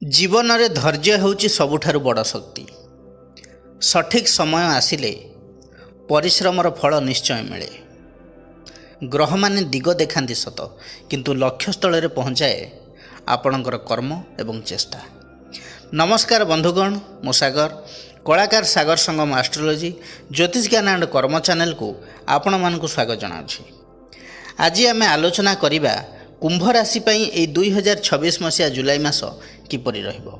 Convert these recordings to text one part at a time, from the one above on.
जीवन में धैर्य होउची सबुठारु बड़ शक्ति। सठिक समय आसिले परिश्रमर फल निश्चय मिले। ग्रह माने दिग देखाती सत, किंतु लक्ष्यस्थल में पहुँचाए आपणकर कर्म एवं चेष्टा। नमस्कार बंधुगण, मो सागर कलाकार सागर संगम एस्ट्रोलॉजी ज्योतिष ज्ञान एंड कर्म चैनल को आपण मानकु स्वागत जनाउछि। आज आम आलोचना करिबा कुंभ राशि पई ए 2026 मसीहा जुलाई मास किपरि रहिबो।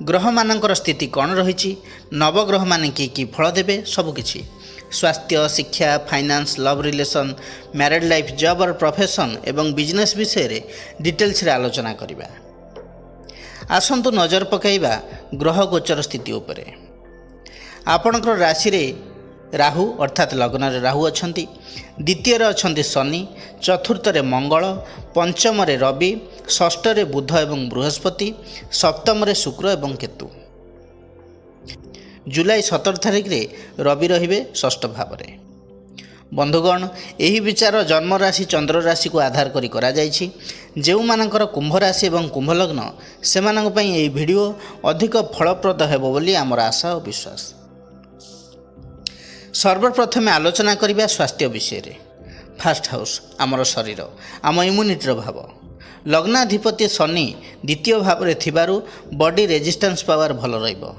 ग्रह मानकर स्थिति कौन रही, नवग्रह माने कि फल देवे, सबकिछि स्वास्थ्य, शिक्षा, finance, love relation, married life, job और प्रोफेशन एवं बिजनेस विषय रे डिटेल्स रे आलोचना करिबा। आसंतु नजर पकाइबा ग्रह गोचर स्थिति उपरे। आपणकर राशि रे राहु अर्थात लग्न रे राहु अछंती, द्वितीय रे अछंती शनि, चतुर्थ रे मंगल, पंचम रे रवि, षष्ठ रे बुध एवं बृहस्पति, सप्तम रे शुक्र एवं केतु। जुलाई 17 तारिख रे रवि रहिबे षष्ठ भाव रे। बंधुगण, यही विचार जन्म राशि चंद्र राशि को आधार करी करा जायछि। जेउ मानकर कुंभ राशि एवं कुंभ लग्न सेमानक पई एही वीडियो अधिक फलप्रद हेबो बोली हमर आशा और विश्वास। सर्वप्रथमे आलोचना करिबा स्वास्थ्य विषय रे। फास्ट हाउस आमर शरीर, आम इम्यूनिटीर भाव। लग्नाधिपति शनि द्वितीय भाव रे थिबारु बॉडी रेजिस्टेंस पावर भल रहिबो,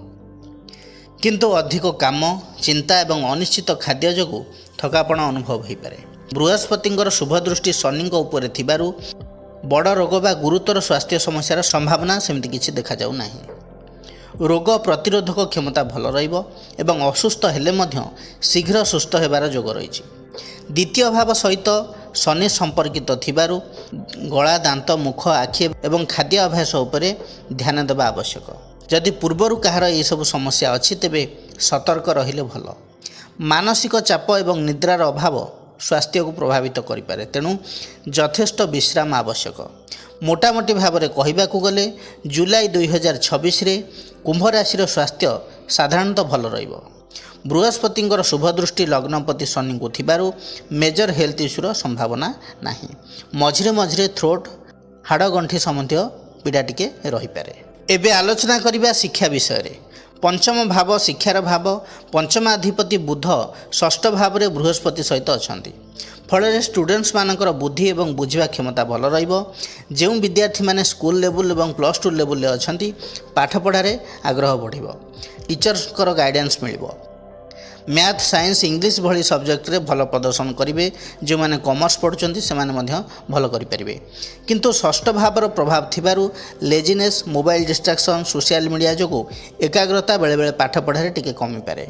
किंतु अधिक काम, चिंता एवं अनिश्चित खाद्य जोगु थकापण अनुभव हो पारे। बृहस्पतिंकर शुभ दृष्टि शनि उपरे थिबारु बड़ रोग बा गुरुतर स्वास्थ्य समस्यार संभावना सेमती किछि देखा जाउ नाही। रोग प्रतिरोधक क्षमता भल रहिबो एवं असुस्थ हेले मध्य शीघ्र सुस्थ हेबार जोग रहिछि। द्वितीय भाव सहित शनि संपर्कित थिबारु गला, दांत, मुख, आखि एवं खाद्य अभ्यास उपरे ध्यान देवा आवश्यक। जदि पूर्वरु कहार ये सब समस्या अछि तेबे सतर्क रहिले भल। मानसिक चाप एवं निद्रार अभाव स्वास्थ्य को प्रभावित करिपारे, तेणु यथेष्ट विश्राम आवश्यक। मोटामोटी भाव में कहवाकू गले जुलाई 2026 रे कुंभ राशि स्वास्थ्य साधारणतः भल रहिबो। बृहस्पतिंकर शुभ दृष्टि लग्नपति शनि को थिबारु मेजर हेल्थ इश्यूर संभावना नाही। मझिरे मझिरे थ्रोट, हाड़ गंठी संबंधी पीड़ा टिके रही पारे। एबे आलोचना करिबा शिक्षा विषय रे। पंचम भाव शिक्षार भाव, पंचमाधिपति बुध षष्ठ भाव रे बृहस्पति सहित अछंती। फल स्टूडेंट्स मानकर बुद्धि एवं बुझिबा क्षमता भल रहिबो। जो विद्यार्थी माने स्कूल लेवल एवं +2 लेवल अछंती पाठ पढ़ारे आग्रह बढ़िबो। टीचर्स गाइडेंस मिलिबो। मैथ, साइंस, इंग्लिश भली सब्जेक्ट रे भल प्रदर्शन करेंगे। जो मैंने कॉमर्स पढ़ुचंती से माने भल करें, किंतु षष्ठ भावर प्रभाव थिबारु लेजिनेस, मोबाइल डिस्ट्राक्शन, सोशल मीडिया जोगु एकाग्रता बेले बेले पाठ पढ़ारे टिके कमी पारे।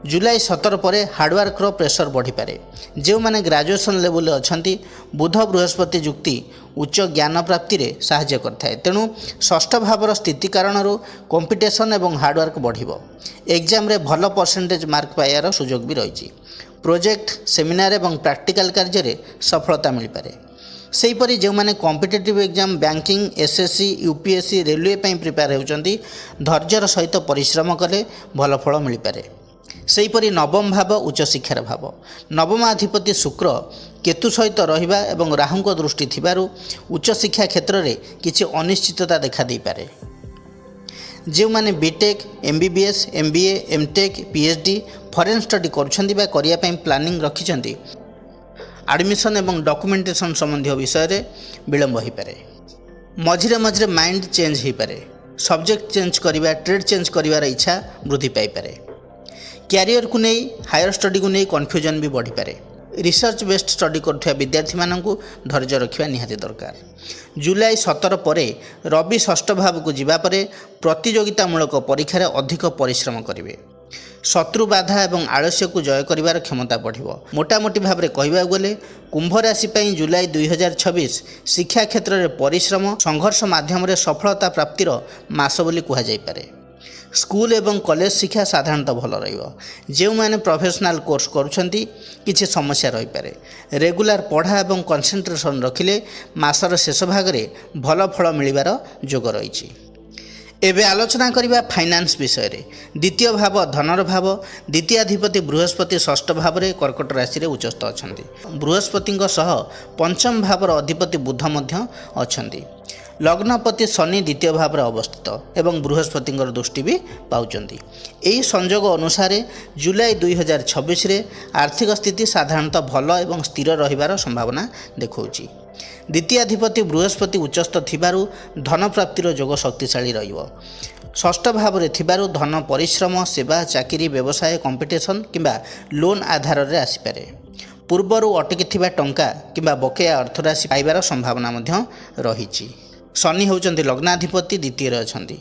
जुलाई 17 पर हार्डवर्कर प्रेसर बढ़ी पारे। जो मैंने ग्रेजुएशन लेवल अछंती बुध बृहस्पति जुक्ति उच्च ज्ञान प्राप्ति रे सहाय्य करथाय, तेणु षष्ठ भावर स्थिति कारण कंपिटिशन एवं हार्डवर्क बढ़िबो। एग्जाम रे भल परसेंटेज मार्क पाइबार सुजोग भी रही। प्रोजेक्ट, सेमिनार एवं प्रैक्टिकल कार्य रे सफलता मिल पारे। सेहीपरि जो मैंने competitive exam, banking, SSC, UPSC, railway पई प्रिपेयर होउचंती धैर्यर सहित परिश्रम कले भल फल मिल पारे। सेहीपरि नवम भाव उच्च शिक्षार भाव। नवमाधिपति शुक्र केतु सहित रहिबा एवं राहुंक दृष्टि थिबारु उच्च शिक्षा क्षेत्र में किछि अनिश्चितता देखा दे पारे। जो मैंने BTech, MBBS, MBA, MTech, PhD, foreign study करुछंती बा करिया पई प्लानिंग रखिछंती, एडमिशन एवं डॉक्यूमेंटेशन संबंधी विषय रे विलंब हो पारे। मझिरे मझिरे माइंड चेंज हो पारे। सब्जेक्ट चेंज करिबा, ट्रेड चेंज करिवार इच्छा वृद्धि पाई पारे। क्यारियर को नहीं, हायर स्टडी को नहीं कन्फ्यूजन भी बढ़ी पारे। रिसर्च बेस्ड स्टडी करुवा विद्यार्थी मानू धैर्य रखा निहाती दरकार। जुलाई 17 पर रवि षष्ठ भाव को जीवा परे प्रतियोगितामूलक परीक्षार अधिक परिश्रम करेंगे। शत्रु, बाधा एवं आलस्य को जय करिवार क्षमता बढ़िबो। मोटामोटी भाव में कहवा गले कुंभ राशि पई जुलाई 2026 शिक्षा क्षेत्र में परिश्रम संघर्ष माध्यम सफलता प्राप्तिर मास बोली कह जाय पारे। स्कूल एवं कॉलेज शिक्षा साधारणतः भल रहिबो। जो मैंने प्रोफेशनल कोर्स करुछंती किछि समस्या रही पारे। रेगुलर पढ़ा एवं कंसंट्रेशन रखिले मासर शेष भाग में भल फल मिलिबार जोग रही। एबे आलोचना करिबा फाइनान्स विषय रे। द्वितीय भाव धनर भाव, द्वितीयाधिपति बृहस्पति षष्ठ भाव रे कर्कट राशि रे उच्चस्थ अछंती। बृहस्पतिंक सह पंचम भावर अधिपति बुध मध्य अछंती। ଲଗ୍ନପତି ଶନି ଦ୍ୱିତୀୟ ଭାବରେ ଅବସ୍ଥିତ ଏବଂ ବୃହସ୍ପତିଙ୍କର ଦୃଷ୍ଟି ବି ପାଉଛନ୍ତି। ଏହି ସଂଯୋଗ ଅନୁସାରେ ଜୁଲାଇ 2026ରେ ଆର୍ଥିକ ସ୍ଥିତି ସାଧାରଣତଃ ଭଲ ଏବଂ ସ୍ଥିର ରହିବାର ସମ୍ଭାବନା ଦେଖାଉଛି। ଦ୍ୱିତୀୟାଧିପତି ବୃହସ୍ପତି ଉଚ୍ଚସ୍ଥ ଥିବାରୁ ଧନ ପ୍ରାପ୍ତିର ଯୋଗ ଶକ୍ତିଶାଳୀ ରହିବ। ଷଷ୍ଠ ଭାବରେ ଥିବାରୁ ଧନ ପରିଶ୍ରମ, ସେବା, ଚାକିରି, ବ୍ୟବସାୟ, କମ୍ପିଟିସନ୍ କିମ୍ବା ଲୋନ୍ ଆଧାରରେ ଆସିପାରେ। ପୂର୍ବରୁ ଅଟକିଥିବା ଟଙ୍କା କିମ୍ବା ବକେୟା ଅର୍ଥରାଶି ପାଇବାର ସମ୍ଭାବନା ମଧ୍ୟ ରହିଛି। ଶନି ହେଉଛନ୍ତି ଲଗ୍ନାଧିପତି, ଦ୍ୱିତୀୟରେ ଅଛନ୍ତି।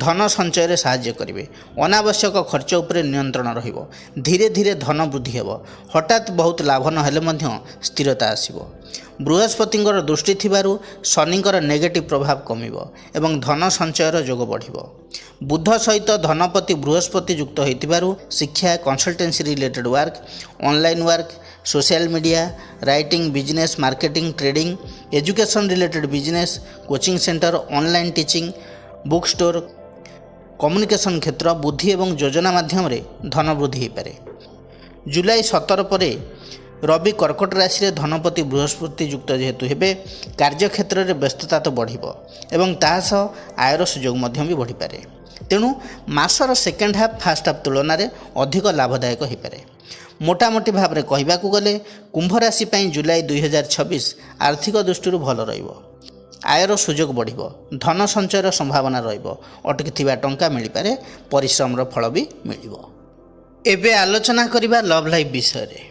ଧନ ସଞ୍ଚୟରେ ସାହାଯ୍ୟ କରିବେ। ଅନାବଶ୍ୟକ ଖର୍ଚ୍ଚ ଉପରେ ନିୟନ୍ତ୍ରଣ ରହିବ। ଧୀରେ ଧୀରେ ଧନ ବୃଦ୍ଧି ହେବ। ହଠାତ୍ ବହୁତ ଲାଭ ନହେଲେ ମଧ୍ୟ ସ୍ଥିରତା ଆସିବ। ବୃହସ୍ପତିଙ୍କର ଦୃଷ୍ଟି ଥିବାରୁ ଶନିଙ୍କର ନେଗେଟିଭ୍ ପ୍ରଭାବ କମିବ ଏବଂ ଧନ ସଞ୍ଚୟର ଯୋଗ ବଢ଼ିବ। ବୁଧ ସହିତ ଧନପତି ବୃହସ୍ପତି ଯୁକ୍ତ ହୋଇଥିବାରୁ ଶିକ୍ଷା, consultancy related work, online work, social media, writing, business, marketing, trading, education related business, coaching centre, online teaching, book store, communication क्षेत्र, बुद्धि एवं योजना माध्यम धन वृद्धि हो पारे। जुलाई 17 पर रवि कर्कट राशि रे धनपति बृहस्पति युक्त जेहेतु हेबे कार्यक्षेत्र में व्यस्तता तो बढ़ एवं तासह आयर सुजोग भी बढ़ी पारे। तेणु मासर सेकेंड हाफ फास्ट हाफ तुलन में अधिक लाभदायक हो पारे। मोटामोटी भाव में कहवाक गले कुंभ राशि जुलाई 2026 आर्थिक दृष्टि भल रहिब। आयर सुजोग बढ़िब, धन संचयर संभावना रहिब, अटकी टंका मिल पारे, परिश्रम फल भी मिलिब। एबे आलोचना करिबा लव लाइफ विषय रे।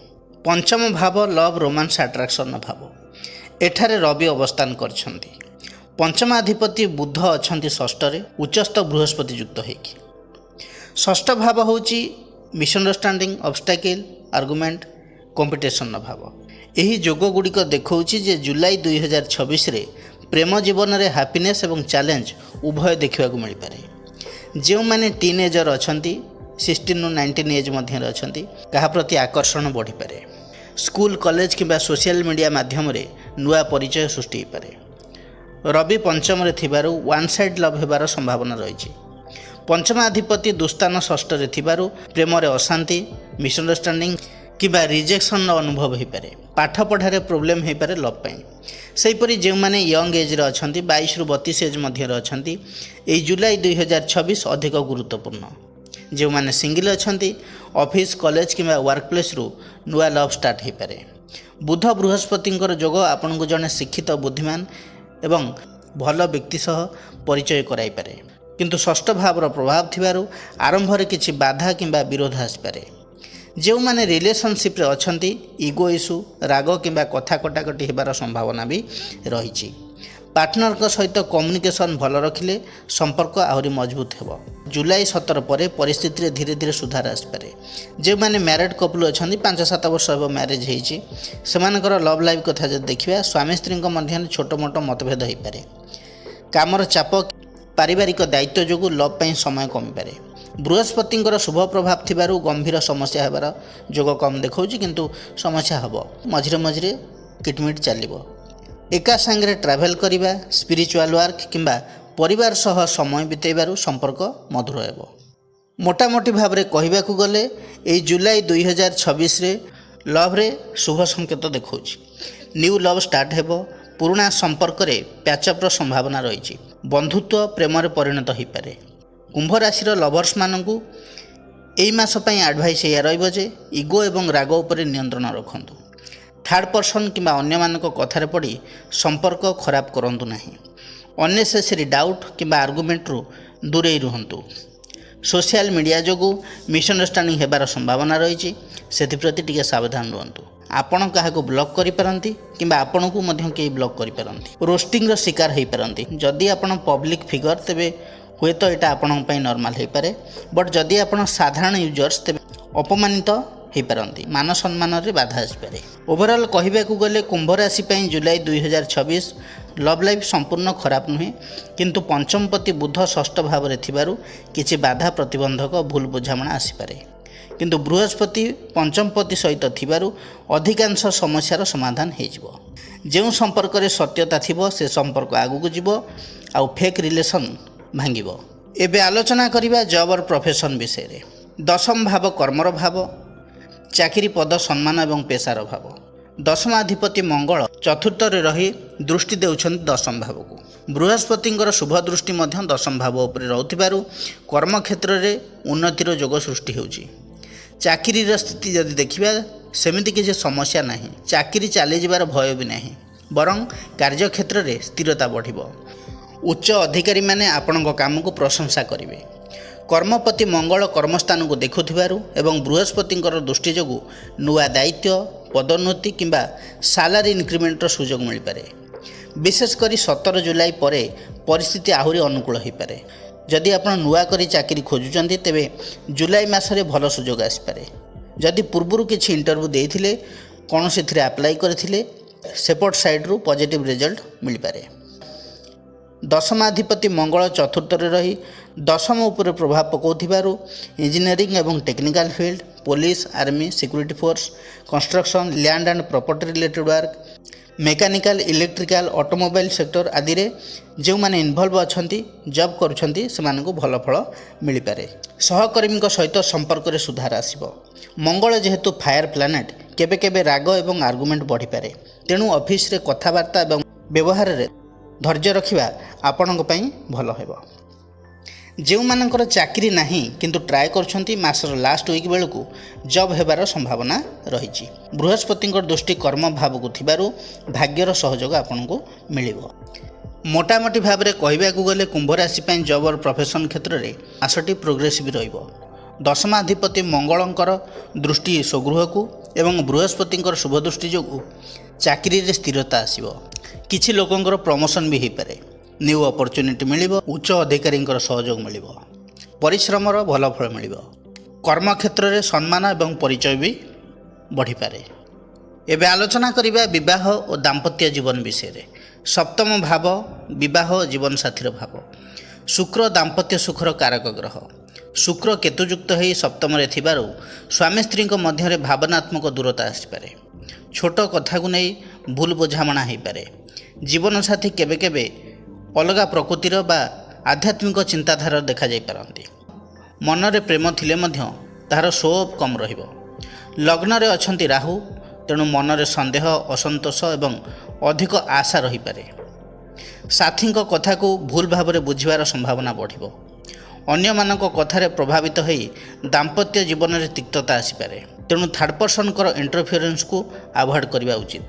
पंचम भाव लव, रोमांस, अट्राक्शन भाव। एठारे रवि अवस्थान करछंती। पंचमाधिपति बुध अछंती षष्ठ रे, उच्चस्थ बृहस्पति युक्त होइकी। षष्ठ भाव होउची मिसअंडरस्टैंडिंग, ऑब्स्टैकल, आर्गुमेंट, कंपिटिशन भाव। यही जोग गुड़िक देखौछि जे जुलाई 2026 रे प्रेम जीवन में हैप्पीनेस एवं चैलेंज उभय देखा मिल पारे। जो मैंने टीनेजर अछंती 16 ରୁ 19 एज मध्य अछंती कहा प्रति आकर्षण बढ़ी पारे। स्कूल, कॉलेज किंबा सोशल मीडिया माध्यम रे नुआ परिचय सृष्टि हो पारे। रवि पंचम रे थिबारु वन साइड लव हेबार संभावना रही। पंचमाधिपति दुस्तान षष्ठ रे थिबारु प्रेम रे अशांति, मिसअंडरस्टैंडिंग किंबा रिजेक्शन अनुभव हो पारे। पाठ पढ़ारे प्रोब्लेम हो पारे लव पाई। सेहीपरि जो मैंने यंग एज रे अछंती 22 ରୁ 32 एज मध्य अछंती एई जुलाई 2026 अधिक गुरुत्वपूर्ण। जो मैंने सिंगल अछंती ऑफिस, कॉलेज किंबा वर्क प्लेस रु नुआ लव स्टार्ट हो पारे। बुध बृहस्पतिंकर जोग आपन को जने शिक्षित, बुद्धिमान एवं भल व्यक्ति सह परिचय कराई पारे। किंतु षष्ठ भावर प्रभाव थिबारु आरंभ रे किछि बाधा किंबा विरोध आसपारे। जो मैंने रिलेशनशिप रे अछंती इगो इश्यू, राग किंबा कथा कटाकटी हेबार संभावना भी रही। पार्टनर को सहित कम्युनिकेशन भल रखिले संपर्क आहरी मजबूत हेबो। जुलाई 17 पर परिस्थिति रे धीरे धीरे सुधार आसपारे। जो मैंने मैरिड कपल अछंती 5-7 वर्ष हेबो मैरिज हेछि, सेमानकर लव लाइफ कथा जदि देखिबा स्वामी स्त्री मध्य छोट मोट मतभेद हो पारे। कामर चाप, पारिवारिक दायित्व जोगु लव पाई समय कमी पारे। बृहस्पतिंकर शुभ प्रभाव थिबारु गंभीर समस्या हेबार जोग कम देखौछि, किंतु समस्या हबो। मझिरे मझिरे किटमिट चलिबो। एका संगे ट्रैवल करिबा, स्पिरिचुअल वर्क किंबा परिवार सह समय बितेबारु संपर्क मधुर हेबो। मोटामोटी भाव में कहवाक गले एई जुलाई 2026 रे लव रे शुभ संकेत देखौछि। न्यू लव स्टार्ट हेबो। पुराना संपर्क रे पैचअप्र संभावना रही। बंधुत्व प्रेम रे परिणत हो पारे। कुंभ राशि लवर्स मानू एई मास पई एडवाइस या रहिबो जे इगो एवं राग उपर नियंत्रण रखंतु। थर्ड पर्सन किंबा अन्य मानक कथार पड़ी संपर्क खराब करंतु नाही। अननेसेसरी डाउट किंबा आर्गुमेंट रु दूरे रुहंतु। सोशल मीडिया जोगु मिसअंडरस्टैंडिंग हेबार संभावना रही। सेप्रति टिके सावधान रुहंतु। आपण क्या ब्लॉक करिपारंती किंबा आपण को मध्य के ब्लॉक करिपारंती। रोस्टिंग रो शिकार हो पारंती। जदि आपण पब्लिक फिगर तेबे हुए तो यहाँ आपण नॉर्मल हो पारे, बट जदि आपण साधारण यूजर्स तेबे अपमानित हो पारंती। मान सम्मान रे बाधा आसपारे। ओवरऑल कहवाक गले कुंभ राशि जुलाई 2026 लव लाइफ संपूर्ण खराब नुहे, किंतु पंचमपति बुध षष्ठ भाव में थिबारु किछि बाधा, प्रतिबंधक, भूल बुझामणा आसीपारे। किंतु बृहस्पति पंचमपति सहित थिबारु अधिकांश समस्यार समाधान हो। जो संपर्क रे सत्यता थिबो से संपर्क आगु जीवो आउ फेक रिलेशन भांगिबो। एबे आलोचना करिबा जॉब और प्रोफेशन विषय रे। दशम भाव कर्मर भाव, चाकरी, पद, सम्मान एवं पेशार भाव। ଦଶମାଧିପତି ମଙ୍ଗଳ ଚତୁର୍ଥରେ ରହି ଦୃଷ୍ଟି ଦେଉଛନ୍ତି ଦଶମ ଭାବକୁ। ବୃହସ୍ପତିଙ୍କର ଶୁଭ ଦୃଷ୍ଟି ମଧ୍ୟ ଦଶମ ଭାବ ଉପରେ ରହୁଥିବାରୁ କର୍ମକ୍ଷେତ୍ରରେ ଉନ୍ନତିର ଯୋଗ ସୃଷ୍ଟି ହେଉଛି। ଚାକିରିର ସ୍ଥିତି ଯଦି ଦେଖିବା ସେମିତି କିଛି ସମସ୍ୟା ନାହିଁ। ଚାକିରି ଚାଲିଯିବାର ଭୟ ବି ନାହିଁ, ବରଂ କାର୍ଯ୍ୟକ୍ଷେତ୍ରରେ ସ୍ଥିରତା ବଢ଼ିବ। ଉଚ୍ଚ ଅଧିକାରୀମାନେ ଆପଣଙ୍କ କାମକୁ ପ୍ରଶଂସା କରିବେ। କର୍ମପତି ମଙ୍ଗଳ କର୍ମସ୍ଥାନକୁ ଦେଖୁଥିବାରୁ ଏବଂ ବୃହସ୍ପତିଙ୍କର ଦୃଷ୍ଟି ଯୋଗୁଁ ନୂଆ ଦାୟିତ୍ୱ, ପଦୋନ୍ନତି କିମ୍ବା ସାଲାରୀ ଇନକ୍ରିମେଣ୍ଟର ସୁଯୋଗ ମିଳିପାରେ। ବିଶେଷ କରି 17 ଜୁଲାଇ ପରେ ପରିସ୍ଥିତି ଆହୁରି ଅନୁକୂଳ ହୋଇପାରେ। ଯଦି ଆପଣ ନୂଆ କରି ଚାକିରି ଖୋଜୁଛନ୍ତି ତେବେ ଜୁଲାଇ ମାସରେ ଭଲ ସୁଯୋଗ ଆସିପାରେ। ଯଦି ପୂର୍ବରୁ କିଛି ଇଣ୍ଟରଭ୍ୟୁ ଦେଇଥିଲେ, କୌଣସିଥିରେ ଆପ୍ଲାଏ କରିଥିଲେ, ସେପଟ ସାଇଡ଼ରୁ ପଜିଟିଭ୍ ରେଜଲ୍ଟ ମିଳିପାରେ। ଦଶମାଧିପତି ମଙ୍ଗଳ ଚତୁର୍ଥରେ ରହି ଦଶମ ଉପରେ ପ୍ରଭାବ ପକାଉଥିବାରୁ ଇଞ୍ଜିନିୟରିଂ ଏବଂ technical field, police, army, security force, construction, land and property related work, mechanical, electrical, automobile sector ଆଦିରେ ଯେଉଁମାନେ ଇନଭଲ୍ଭ ଅଛନ୍ତି, ଜବ୍ କରୁଛନ୍ତି, ସେମାନଙ୍କୁ ଭଲ ଫଳ ମିଳିପାରେ। ସହକର୍ମୀଙ୍କ ସହିତ ସମ୍ପର୍କରେ ସୁଧାର ଆସିବ। ମଙ୍ଗଳ ଯେହେତୁ ଫାୟାର ପ୍ଲାନେଟ୍, କେବେ କେବେ ରାଗ ଏବଂ ଆର୍ଗୁମେଣ୍ଟ ବଢ଼ିପାରେ। ତେଣୁ ଅଫିସରେ କଥାବାର୍ତ୍ତା ଏବଂ ବ୍ୟବହାରରେ ଧୈର୍ଯ୍ୟ ରଖିବା ଆପଣଙ୍କ ପାଇଁ ଭଲ ହେବ। ଯେଉଁମାନଙ୍କର ଚାକିରି ନାହିଁ କିନ୍ତୁ ଟ୍ରାଏ କରୁଛନ୍ତି, ମାସର ଲାଷ୍ଟ ୱିକ୍ ବେଳକୁ ଜବ୍ ହେବାର ସମ୍ଭାବନା ରହିଛି। ବୃହସ୍ପତିଙ୍କ ଦୃଷ୍ଟି କର୍ମ ଭାବକୁ ଥିବାରୁ ଭାଗ୍ୟର ସହଯୋଗ ଆପଣଙ୍କୁ ମିଳିବ। ମୋଟାମୋଟି ଭାବରେ କହିବାକୁ ଗଲେ କୁମ୍ଭ ରାଶି ପାଇଁ ଜବ୍ ଓ ପ୍ରଫେସନ୍ କ୍ଷେତ୍ରରେ ମାସଟି ପ୍ରୋଗ୍ରେସିଭ୍ ରହିବ। ଦଶମାଧିପତି ମଙ୍ଗଳଙ୍କର ଦୃଷ୍ଟି ସ୍ୱଗୃହକୁ ଏବଂ ବୃହସ୍ପତିଙ୍କର ଶୁଭ ଦୃଷ୍ଟି ଯୋଗୁଁ ଚାକିରିରେ ସ୍ଥିରତା ଆସିବ। କିଛି ଲୋକଙ୍କର ପ୍ରମୋସନ୍ ବି ହୋଇପାରେ। ନ୍ୟୁ ଅପରଚ୍ୟୁନିଟି ମିଳିବ। ଉଚ୍ଚ ଅଧିକାରୀଙ୍କର ସହଯୋଗ ମିଳିବ। ପରିଶ୍ରମର ଭଲ ଫଳ ମିଳିବ। କର୍ମକ୍ଷେତ୍ରରେ ସମ୍ମାନ ଏବଂ ପରିଚୟ ବି ବଢ଼ିପାରେ। ଏବେ ଆଲୋଚନା କରିବା ବିବାହ ଓ ଦାମ୍ପତ୍ୟ ଜୀବନ ବିଷୟରେ। ସପ୍ତମ ଭାବ ବିବାହ ଓ ଜୀବନସାଥୀର ଭାବ। ଶୁକ୍ର ଦାମ୍ପତ୍ୟ ସୁଖର କାରକ ଗ୍ରହ। ଶୁକ୍ର କେତୁଯୁକ୍ତ ହୋଇ ସପ୍ତମରେ ଥିବାରୁ ସ୍ୱାମୀ ସ୍ତ୍ରୀଙ୍କ ମଧ୍ୟରେ ଭାବନାତ୍ମକ ଦୂରତା ଆସିପାରେ। ଛୋଟ କଥାକୁ ନେଇ ଭୁଲ ବୁଝାମଣା ହୋଇପାରେ। ଜୀବନସାଥୀ କେବେ କେବେ ଅଲଗା ପ୍ରକୃତିର ବା ଆଧ୍ୟାତ୍ମିକ ଚିନ୍ତାଧାରା ଦେଖାଯାଇପାରନ୍ତି। ମନରେ ପ୍ରେମ ଥିଲେ ମଧ୍ୟ ତାହାର ଶୋ ଅଫ୍ କମ୍ ରହିବ। ଲଗ୍ନରେ ଅଛନ୍ତି ରାହୁ, ତେଣୁ ମନରେ ସନ୍ଦେହ, ଅସନ୍ତୋଷ ଏବଂ ଅଧିକ ଆଶା ରହିପାରେ। ସାଥୀଙ୍କ କଥାକୁ ଭୁଲ ଭାବରେ ବୁଝିବାର ସମ୍ଭାବନା ବଢ଼ିବ। ଅନ୍ୟମାନଙ୍କ କଥାରେ ପ୍ରଭାବିତ ହୋଇ ଦାମ୍ପତ୍ୟ ଜୀବନରେ ତିକ୍ତତା ଆସିପାରେ। ତେଣୁ ଥାର୍ଡ଼ ପର୍ସନଙ୍କର ଇଣ୍ଟରଫିୟରେନ୍ସକୁ ଆଭଏଡ଼ କରିବା ଉଚିତ।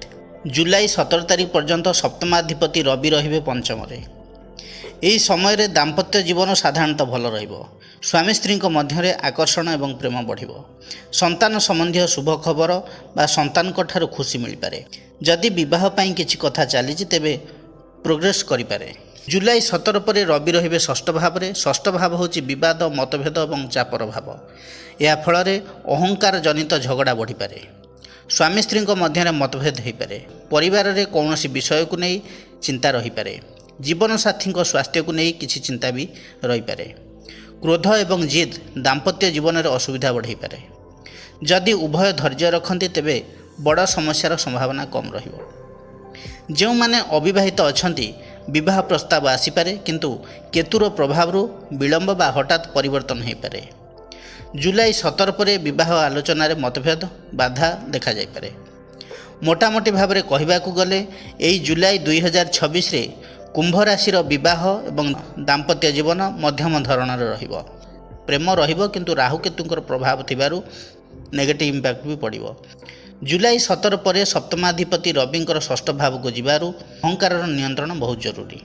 ଜୁଲାଇ 17 ତାରିଖ ପର୍ଯ୍ୟନ୍ତ ସପ୍ତମାଧିପତି ରବି ରହିବେ ପଞ୍ଚମରେ। ଏହି ସମୟରେ ଦାମ୍ପତ୍ୟ ଜୀବନ ସାଧାରଣତଃ ଭଲ ରହିବ। ସ୍ୱାମୀ ସ୍ତ୍ରୀଙ୍କ ମଧ୍ୟରେ ଆକର୍ଷଣ ଏବଂ ପ୍ରେମ ବଢ଼ିବ। ସନ୍ତାନ ସମ୍ବନ୍ଧୀୟ ଶୁଭ ଖବର ବା ସନ୍ତାନଙ୍କ ଠାରୁ ଖୁସି ମିଳିପାରେ। ଯଦି ବିବାହ ପାଇଁ କିଛି କଥା ଚାଲିଛି ତେବେ ପ୍ରୋଗ୍ରେସ୍ କରିପାରେ। ଜୁଲାଇ 17 ପରେ ରବି ରହିବେ ଷଷ୍ଠ ଭାବରେ। ଷଷ୍ଠ ଭାବ ହେଉଛି ବିବାଦ, ମତଭେଦ ଏବଂ ଚାପର ଭାବ। ଏହା ଫଳରେ ଅହଙ୍କାର ଜନିତ ଝଗଡ଼ା ବଢ଼ିପାରେ। ସ୍ୱାମୀ ସ୍ତ୍ରୀଙ୍କ ମଧ୍ୟରେ ମତଭେଦ ହୋଇପାରେ। ପରିବାରରେ କୌଣସି ବିଷୟକୁ ନେଇ ଚିନ୍ତା ରହିପାରେ। ଜୀବନସାଥୀଙ୍କ ସ୍ୱାସ୍ଥ୍ୟକୁ ନେଇ କିଛି ଚିନ୍ତା ବି ରହିପାରେ। କ୍ରୋଧ ଏବଂ ଜିଦ୍ ଦାମ୍ପତ୍ୟ ଜୀବନରେ ଅସୁବିଧା ବଢ଼ାଇପାରେ। ଯଦି ଉଭୟ ଧୈର୍ଯ୍ୟ ରଖନ୍ତି ତେବେ ବଡ଼ ସମସ୍ୟାର ସମ୍ଭାବନା କମ୍ ରହିବ। ଯେଉଁମାନେ ଅବିବାହିତ ଅଛନ୍ତି, ବିବାହ ପ୍ରସ୍ତାବ ଆସିପାରେ, କିନ୍ତୁ କେତୁର ପ୍ରଭାବରୁ ବିଳମ୍ବ ବା ହଠାତ୍ ପରିବର୍ତ୍ତନ ହୋଇପାରେ। ଜୁଲାଇ 17 ପରେ ବିବାହ ଆଲୋଚନାରେ ମତଭେଦ, ବାଧା ଦେଖାଯାଇପାରେ। ମୋଟାମୋଟି ଭାବରେ କହିବାକୁ ଗଲେ ଏହି ଜୁଲାଇ 2026ରେ କୁମ୍ଭ ରାଶିର ବିବାହ ଏବଂ ଦାମ୍ପତ୍ୟ ଜୀବନ ମଧ୍ୟମ ଧରଣର ରହିବ। ପ୍ରେମ ରହିବ, କିନ୍ତୁ ରାହୁ କେତୁଙ୍କର ପ୍ରଭାବ ଥିବାରୁ ନେଗେଟିଭ୍ ଇମ୍ପାକ୍ଟ ବି ପଡ଼ିବ। ଜୁଲାଇ 17 ପରେ ସପ୍ତମାଧିପତି ରବିଙ୍କର ଷଷ୍ଠ ଭାବକୁ ଯିବାରୁ ଅହଙ୍କାରର ନିୟନ୍ତ୍ରଣ ବହୁତ ଜରୁରୀ।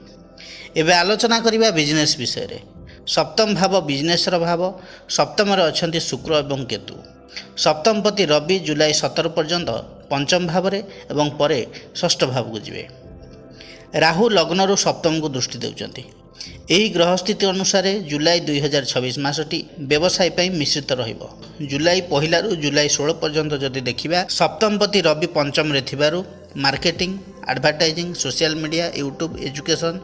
ଏବେ ଆଲୋଚନା କରିବା ବିଜନେସ୍ ବିଷୟରେ। ସପ୍ତମ ଭାବ ବିଜନେସ୍ର ଭାବ। ସପ୍ତମରେ ଅଛନ୍ତି ଶୁକ୍ର ଏବଂ କେତୁ। ସପ୍ତମପତି ରବି ଜୁଲାଇ 17 ପର୍ଯ୍ୟନ୍ତ ପଞ୍ଚମ ଭାବରେ ଏବଂ ପରେ ଷଷ୍ଠ ଭାବକୁ ଯିବେ। ରାହୁ ଲଗ୍ନରୁ ସପ୍ତମକୁ ଦୃଷ୍ଟି ଦେଉଛନ୍ତି। ଏହି ଗ୍ରହସ୍ଥିତି ଅନୁସାରେ ଜୁଲାଇ 2026 ମାସଟି ବ୍ୟବସାୟ ପାଇଁ ମିଶ୍ରିତ ରହିବ। ଜୁଲାଇ 1ରୁ ଜୁଲାଇ 16 ପର୍ଯ୍ୟନ୍ତ ଯଦି ଦେଖିବା, ସପ୍ତମପତି ରବି ପଞ୍ଚମରେ ଥିବାରୁ marketing, advertising, social media, YouTube, education,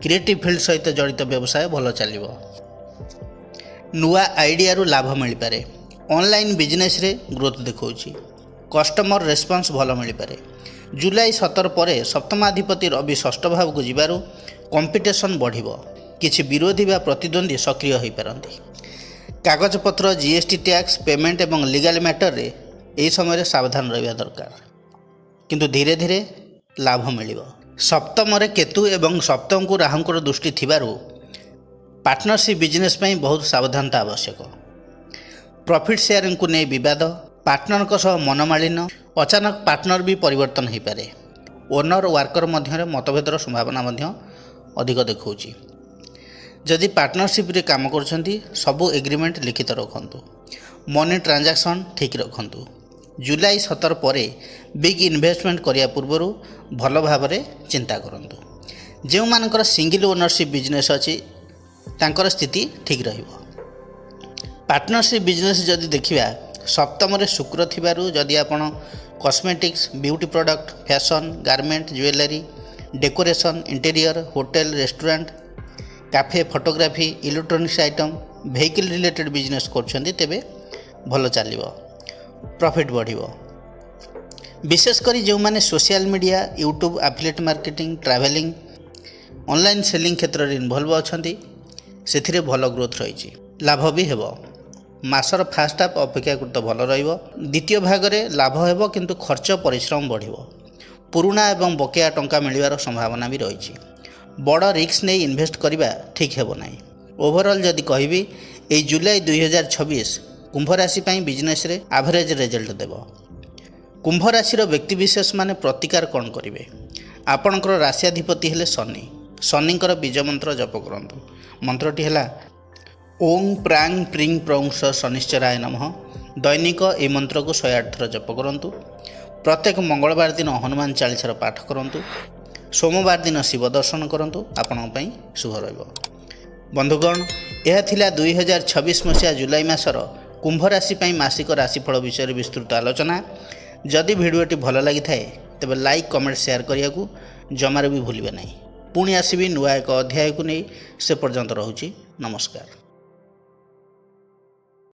creative field ସହିତ ଜଡ଼ିତ ବ୍ୟବସାୟ ଭଲ ଚାଲିବ। ନୂଆ ଆଇଡ଼ିଆରୁ ଲାଭ ମିଳିପାରେ। ଅନଲାଇନ୍ ବିଜନେସ୍ରେ ଗ୍ରୋଥ୍ ଦେଖାଉଛି। କଷ୍ଟମର ରେସ୍ପନ୍ସ ଭଲ ମିଳିପାରେ। ଜୁଲାଇ 17 ପରେ ସପ୍ତମାଧିପତି ରବି ଷଷ୍ଠ ଭାବକୁ ଯିବାରୁ କମ୍ପିଟିସନ୍ ବଢ଼ିବ। କିଛି ବିରୋଧୀ ବା ପ୍ରତିଦ୍ୱନ୍ଦ୍ୱୀ ସକ୍ରିୟ ହୋଇପାରନ୍ତି। କାଗଜପତ୍ର, GST ଟ୍ୟାକ୍ସ, ପେମେଣ୍ଟ ଏବଂ ଲିଗାଲ ମ୍ୟାଟରରେ ଏହି ସମୟରେ ସାବଧାନ ରହିବା ଦରକାର। କିନ୍ତୁ ଧୀରେ ଧୀରେ ଲାଭ ମିଳିବ। ସପ୍ତମରେ କେତୁ ଏବଂ ସପ୍ତମକୁ ରାହୁଙ୍କର ଦୃଷ୍ଟି ଥିବାରୁ ପାର୍ଟନରସିପ୍ ବିଜନେସ୍ ପାଇଁ ବହୁତ ସାବଧାନତା ଆବଶ୍ୟକ। ପ୍ରଫିଟ୍ ସେୟାରିଂକୁ ନେଇ ବିବାଦ, ପାର୍ଟନରଙ୍କ ସହ ମନମାଳିନ୍ୟ, ଅଚାନକ ପାର୍ଟନର ବି ପରିବର୍ତ୍ତନ ହୋଇପାରେ। ଓନର ଓ ୱାର୍କର ମଧ୍ୟରେ ମତଭେଦର ସମ୍ଭାବନା ମଧ୍ୟ ଅଧିକ ଦେଖାଉଛି। ଯଦି ପାର୍ଟନରସିପ୍ରେ କାମ କରୁଛନ୍ତି ସବୁ ଏଗ୍ରିମେଣ୍ଟ ଲିଖିତ ରଖନ୍ତୁ। ମନି ଟ୍ରାଞ୍ଜାକ୍ସନ୍ ଠିକ୍ ରଖନ୍ତୁ। ଜୁଲାଇ 17 ପରେ ବିଗ୍ ଇନଭେଷ୍ଟମେଣ୍ଟ କରିବା ପୂର୍ବରୁ ଭଲ ଭାବରେ ଚିନ୍ତା କରନ୍ତୁ। ଯେଉଁମାନଙ୍କର ସିଙ୍ଗିଲ୍ ଓନରସିପ୍ ବିଜନେସ୍ ଅଛି ତାଙ୍କର ସ୍ଥିତି ଠିକ୍ ରହିବ। ପାର୍ଟନରସିପ୍ ବିଜନେସ୍ ଯଦି ଦେଖିବା, ସପ୍ତମରେ ଶୁକ୍ର ଥିବାରୁ ଯଦି ଆପଣ cosmetics, beauty product, fashion, garment, jewellery, decoration, interior, hotel, restaurant, cafe, photography, electronics item, vehicle related business କରୁଛନ୍ତି ତେବେ ଭଲ ଚାଲିବ, ପ୍ରଫିଟ୍ ବଢ଼ିବ। ବିଶେଷ କରି ଯେଉଁମାନେ social media, YouTube, affiliate marketing, travelling, online selling କ୍ଷେତ୍ରରେ ଇନଭଲ୍ଭ ଅଛନ୍ତି ସେଥିରେ ଭଲ ଗ୍ରୋଥ୍ ରହିଛି, ଲାଭ ବି ହେବ। ମାସର ଫାର୍ଷ୍ଟ ହାଫ୍ ଅପେକ୍ଷାକୃତ ଭଲ ରହିବ। ଦ୍ୱିତୀୟ ଭାଗରେ ଲାଭ ହେବ କିନ୍ତୁ ଖର୍ଚ୍ଚ ପରିଶ୍ରମ ବଢ଼ିବ। ପୁରୁଣା ଏବଂ ବକେୟା ଟଙ୍କା ମିଳିବାର ସମ୍ଭାବନା ବି ରହିଛି। ବଡ଼ ରିସ୍କ ନେଇ ଇନଭେଷ୍ଟ କରିବା ଠିକ୍ ହେବ ନାହିଁ। ଓଭରଅଲ୍ ଯଦି କହିବି, ଏହି ଜୁଲାଇ 2026 କୁମ୍ଭ ରାଶି ପାଇଁ ବିଜନେସ୍ରେ ଆଭରେଜ୍ ରେଜଲ୍ଟ ଦେବ। କୁମ୍ଭ ରାଶିର ବ୍ୟକ୍ତିବିଶେଷମାନେ ପ୍ରତିକାର କ'ଣ କରିବେ? ଆପଣଙ୍କର ରାଶିଆଧିପତି ହେଲେ ଶନି। ଶନିଙ୍କର ବୀଜ ମନ୍ତ୍ର ଜପ କରନ୍ତୁ। ମନ୍ତ୍ରଟି ହେଲା ଓଂ ପ୍ରାଂ ପ୍ରିଂ ପ୍ରଂ ସ ଶନିଶ୍ଚରାୟ ନମଃ। ଦୈନିକ ଏହି ମନ୍ତ୍ରକୁ 108 ଥର ଜପ କରନ୍ତୁ। ପ୍ରତ୍ୟେକ ମଙ୍ଗଳବାର ଦିନ ହନୁମାନ ଚାଳିଶାର ପାଠ କରନ୍ତୁ। ସୋମବାର ଦିନ ଶିବ ଦର୍ଶନ କରନ୍ତୁ। ଆପଣଙ୍କ ପାଇଁ ଶୁଭ ରହିବ। ବନ୍ଧୁଗଣ, ଏହା ଥିଲା 2026 ମସିହା ଜୁଲାଇ ମାସର କୁମ୍ଭ ରାଶି ପାଇଁ ମାସିକ ରାଶିଫଳ ବିଷୟରେ ବିସ୍ତୃତ ଆଲୋଚନା। ଯଦି ଭିଡ଼ିଓଟି ଭଲ ଲାଗିଥାଏ ତେବେ ଲାଇକ୍, କମେଣ୍ଟ, ସେୟାର କରିବାକୁ ଜମାରୁ ବି ଭୁଲିବେ ନାହିଁ। ପୁଣି ଆସିବି ନୂଆ ଏକ ଅଧ୍ୟାୟକୁ ନେଇ। ସେ ପର୍ଯ୍ୟନ୍ତ ରହୁଛି ନମସ୍କାର।